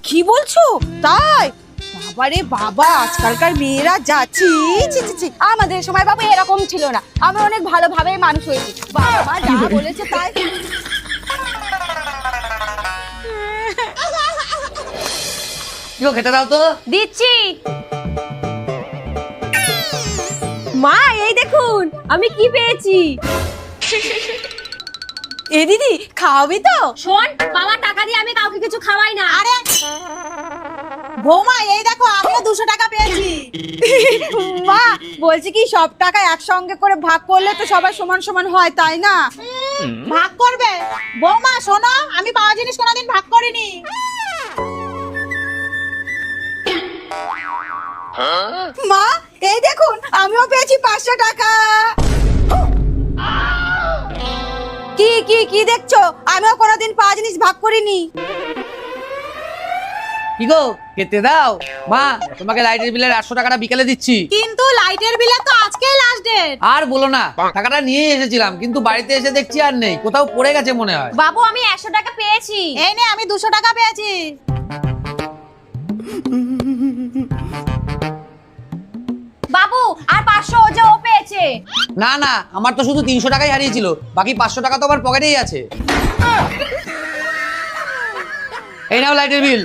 কি বলছো তাই? বাবারে বাবা, আজকালকার মেয়েরা যাচ্ছি। আমাদের সময় বাবু এরকম ছিল না, আমরা অনেক ভালোভাবে মানুষ হয়েছি। বাবা মা যা বলেছে তাই। খেতে দাও তো। দিচ্ছি। মা এই দেখুন আমি কি পেয়েছি। এ দিদি, খাওয়াবি তো? শোন, বাবা টাকা দিয়ে আমি কাউকে কিছু খাওয়াই না। আরে বৌমা, এই দেখো আমিও 200 টাকা পেয়েছি। মা বলছি কি, সব টাকা একসঙ্গে করে ভাগ করলে তো সবার সমান সমান হয়, তাই না? ভাগ করবে? বৌমা শোনো, আমি পাওয়া জিনিস কোনোদিন ভাগ করিনি। মা এই দেখুন আমিও পেয়েছি 500 টাকা। কি কি কি দেখছো? আমিও কোনোদিন পাওয়া জিনিস ভাগ করিনি। কি গো, খেতে দাও। মা, তোমাকে লাইটের বিলের 800 টাকাটা বিকেলে দিচ্ছি। কিন্তু লাইটের বিলে তো আজকেই লাস্ট ডেট। আর বলো না, টাকাটা নিয়ে এসেছিলাম কিন্তু বাড়িতে এসে দেখছি আর নেই, কোথাও পড়ে গেছে মনে হয়। বাবু আমি 100 টাকা পেয়েছি। এই নে, আমি 200 টাকা পেয়েছি। বাবু আর 500 ও যে ও পেয়েছে। না না, আমার তো শুধু 300 টাকাই হারিয়েছিল, বাকি 500 টাকা তো আমার পকেটেই আছে। এই নাও লাইটের বিল।